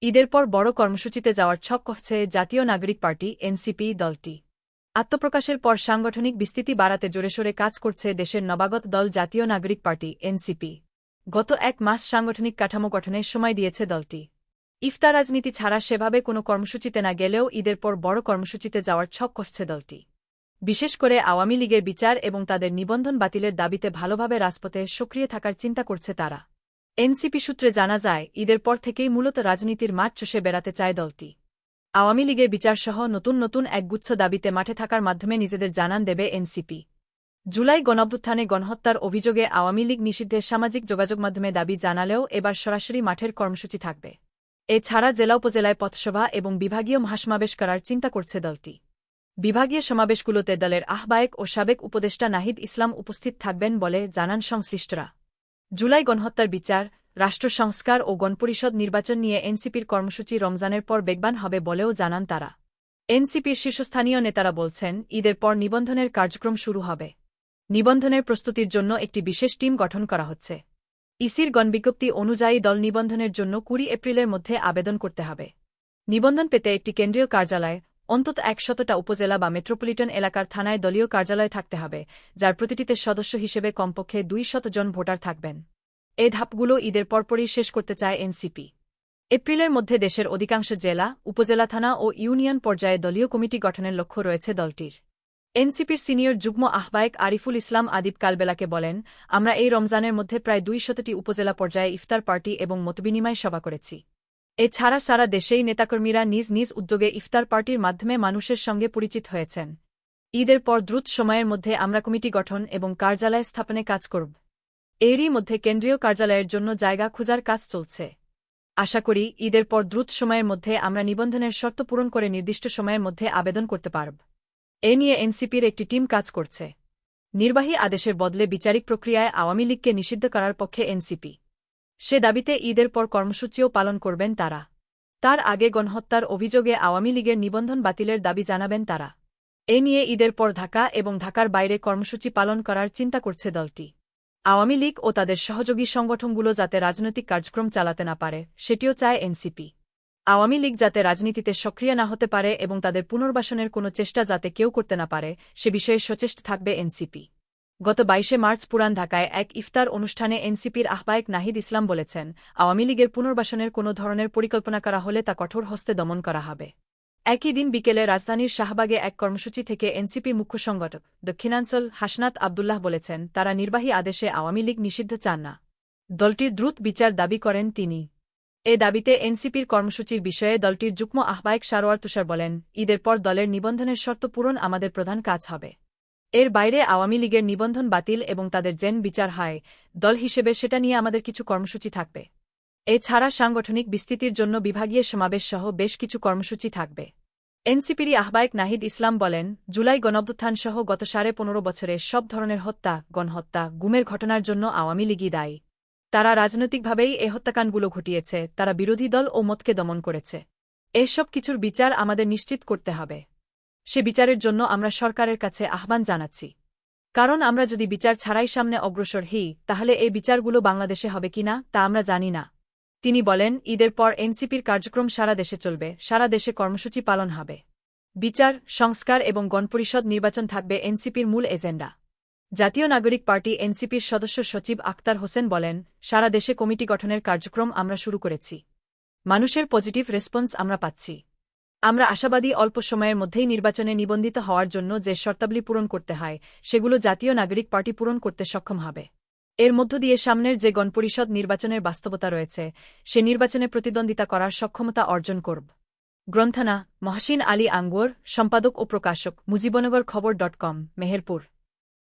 ঈদের পর বড় কর্মসূচিতে যাওয়ার ছক কষছে জাতীয় নাগরিক পার্টি এনসিপি দলটি। আত্মপ্রকাশের পর সাংগঠনিক বিস্তৃতি বাড়াতে জোরেশোরে কাজ করছে দেশের নবাগত দল জাতীয় নাগরিক পার্টি এনসিপি। গত এক মাস সাংগঠনিক কাঠামো গঠনের সময় দিয়েছে দলটি। ইফতার রাজনীতি ছাড়া সেভাবে কোনো কর্মসূচিতে না গেলেও ঈদের পর বড় কর্মসূচিতে যাওয়ার ছক কষছে দলটি। বিশেষ করে আওয়ামী লীগের বিচার এবং তাদের নিবন্ধন বাতিলের দাবিতে ভালোভাবে রাজপথে সক্রিয় থাকার চিন্তা করছে তারা। এনসিপি সূত্রে জানা যায়, ঈদের পর থেকেই মূলত রাজনীতির মাঠ চষে বেড়াতে চায় দলটি। আওয়ামী লীগের বিচারসহ নতুন নতুন একগুচ্ছ দাবিতে মাঠে থাকার মাধ্যমে নিজেদের জানান দেবে এনসিপি। জুলাই গণঅভ্যুত্থানে গণহত্যার অভিযোগে আওয়ামী লীগ নিষিদ্ধের সামাজিক যোগাযোগ মাধ্যমে দাবি জানালেও এবার সরাসরি মাঠের কর্মসূচি থাকবে। এছাড়া জেলা উপজেলায় পথসভা এবং বিভাগীয় মহাসমাবেশ করার চিন্তা করছে দলটি। বিভাগীয় সমাবেশগুলোতে দলের আহ্বায়ক ও সাবেক উপদেষ্টা নাহিদ ইসলাম উপস্থিত থাকবেন বলে জানান সংশ্লিষ্টরা। জুলাই গণহত্যার বিচার, রাষ্ট্র সংস্কার ও গণপরিষদ নির্বাচন নিয়ে এনসিপির কর্মসূচি রমজানের পর বেগবান হবে বলেও জানান তারা। এনসিপির শীর্ষস্থানীয় নেতারা বলছেন, ঈদের পর নিবন্ধনের কার্যক্রম শুরু হবে। নিবন্ধনের প্রস্তুতির জন্য একটি বিশেষ টিম গঠন করা হচ্ছে। ইসির গণবিজ্ঞপ্তি অনুযায়ী দল নিবন্ধনের জন্য ২০ এপ্রিলের মধ্যে আবেদন করতে হবে। নিবন্ধন পেতে একটি কেন্দ্রীয় কার্যালয়, অন্তত ১০০টা উপজেলা বা মেট্রোপলিটন এলাকার থানায় দলীয় কার্যালয় থাকতে হবে, যার প্রতিটিতে সদস্য হিসেবে কমপক্ষে ২০০ জন ভোটার থাকবেন। এই ধাপগুলো ঈদের পরপরই শেষ করতে চায় এনসিপি। এপ্রিলের মধ্যে দেশের অধিকাংশ জেলা, উপজেলা, থানা ও ইউনিয়ন পর্যায়ে দলীয় কমিটি গঠনের লক্ষ্য রয়েছে দলটির। এনসিপির সিনিয়র যুগ্ম আহ্বায়ক আরিফুল ইসলাম আদিব কালবেলাকে বলেন, আমরা এই রমজানের মধ্যে প্রায় ২০০টি উপজেলা পর্যায়ে ইফতার পার্টি এবং মতবিনিময় সভা করেছি। এছাড়া সারা দেশেই নেতাকর্মীরা নিজ নিজ উদ্যোগে ইফতার পার্টির মাধ্যমে মানুষের সঙ্গে পরিচিত হয়েছেন। ঈদের পর দ্রুত সময়ের মধ্যে আমরা কমিটি গঠন এবং কার্যালয় স্থাপনে কাজ করব। এরই মধ্যে কেন্দ্রীয় কার্যালয়ের জন্য জায়গা খোঁজার কাজ চলছে। আশা করি ঈদের পর দ্রুত সময়ের মধ্যে আমরা নিবন্ধনের শর্ত পূরণ করে নির্দিষ্ট সময়ের মধ্যে আবেদন করতে পারব। এ নিয়ে এনসিপির একটি টিম কাজ করছে। নির্বাহী আদেশের বদলে বিচারিক প্রক্রিয়ায় আওয়ামী লীগকে নিষিদ্ধ করার পক্ষে এনসিপি। সে দাবিতে ঈদের পর কর্মসূচিও পালন করবেন তারা। তার আগে গণহত্যার অভিযোগে আওয়ামী লীগের নিবন্ধন বাতিলের দাবি জানাবেন তারা। এ নিয়ে ঈদের পর ঢাকা এবং ঢাকার বাইরে কর্মসূচি পালন করার চিন্তা করছে দলটি। আওয়ামী লীগ ও তাদের সহযোগী সংগঠনগুলো যাতে রাজনৈতিক কার্যক্রম চালাতে না পারে, সেটিও চায় এনসিপি। আওয়ামী লীগ যাতে রাজনীতিতে সক্রিয় না হতে পারে এবং তাদের পুনর্বাসনের কোনো চেষ্টা যাতে কেউ করতে না পারে, সে বিষয়ে সচেষ্ট থাকবে এনসিপি। গত ২২ মার্চ পুরান ঢাকায় এক ইফতার অনুষ্ঠানে এনসিপির আহ্বায়ক নাহিদ ইসলাম বলেছেন, আওয়ামী লীগের পুনর্বাসনের কোনো ধরনের পরিকল্পনা করা হলে তা কঠোর হস্তে দমন করা হবে। একই দিন বিকেলে রাজধানীর শাহবাগে এক কর্মসূচি থেকে এনসিপি মুখ্য সংগঠক দক্ষিণাঞ্চল হাসনাত আবদুল্লাহ বলেছেন, তারা নির্বাহী আদেশে আওয়ামী লীগ নিষিদ্ধ চান না। দলটির দ্রুত বিচার দাবি করেন তিনি। এ দাবিতে এনসিপির কর্মসূচির বিষয়ে দলটির যুগ্ম আহ্বায়ক সারোয়ার তুষার বলেন, ঈদের পর দলের নিবন্ধনের শর্ত পূরণ আমাদের প্রধান কাজ হবে। এর বাইরে আওয়ামী লীগের নিবন্ধন বাতিল এবং তাদের যেন বিচার হয়, দল হিসেবে সেটা নিয়ে আমাদের কিছু কর্মসূচি থাকবে। এছাড়া সাংগঠনিক বিস্তৃতির জন্য বিভাগীয় সমাবেশ সহ বেশ কিছু কর্মসূচি থাকবে। এনসিপির আহ্বায়ক নাহিদ ইসলাম বলেন, জুলাই গণঅভ্যুত্থান সহ গত ১৫.৫ বছরে সব ধরনের হত্যা, গণহত্যা, গুমের ঘটনার জন্য আওয়ামী লীগই দায়ী। তারা রাজনৈতিকভাবেই এ হত্যাকাণ্ডগুলো ঘটিয়েছে, তারা বিরোধী দল ও মতকে দমন করেছে। এসব কিছুর বিচার আমাদের নিশ্চিত করতে হবে। সে বিচারের জন্য আমরা সরকারের কাছে আহ্বান জানাচ্ছি। কারণ আমরা যদি বিচার ছাড়াই সামনে অগ্রসর হই, তাহলে এই বিচারগুলো বাংলাদেশে হবে কিনা তা আমরা জানি না। তিনি বলেন, ঈদের পর এনসিপির কার্যক্রম সারা দেশে চলবে, সারা দেশে কর্মসূচি পালন হবে। বিচার, সংস্কার এবং গণপরিষদ নির্বাচন থাকবে এনসিপির মূল এজেন্ডা। জাতীয় নাগরিক পার্টি এনসিপির সদস্য সচিব আক্তার হোসেন বলেন, সারা দেশে কমিটি গঠনের কার্যক্রম আমরা শুরু করেছি। মানুষের পজিটিভ রেসপন্স আমরা পাচ্ছি। আমরা আশাবাদী অল্প সময়ের মধ্যেই নির্বাচনে নিবন্ধিত হওয়ার জন্য যে শর্তাবলী পূরণ করতে হয়, সেগুলো জাতীয় নাগরিক পার্টি পূরণ করতে সক্ষম হবে। এর মধ্য দিয়ে সামনের যে গণপরিষদ নির্বাচনের বাস্তবতা রয়েছে, সে নির্বাচনে প্রতিদ্বন্দ্বিতা করার সক্ষমতা অর্জন করব। গ্রন্থনা, মহসিন আলী আঙ্গুর, সম্পাদক ও প্রকাশক, মুজিবনগর খবর.com, মেহেরপুর।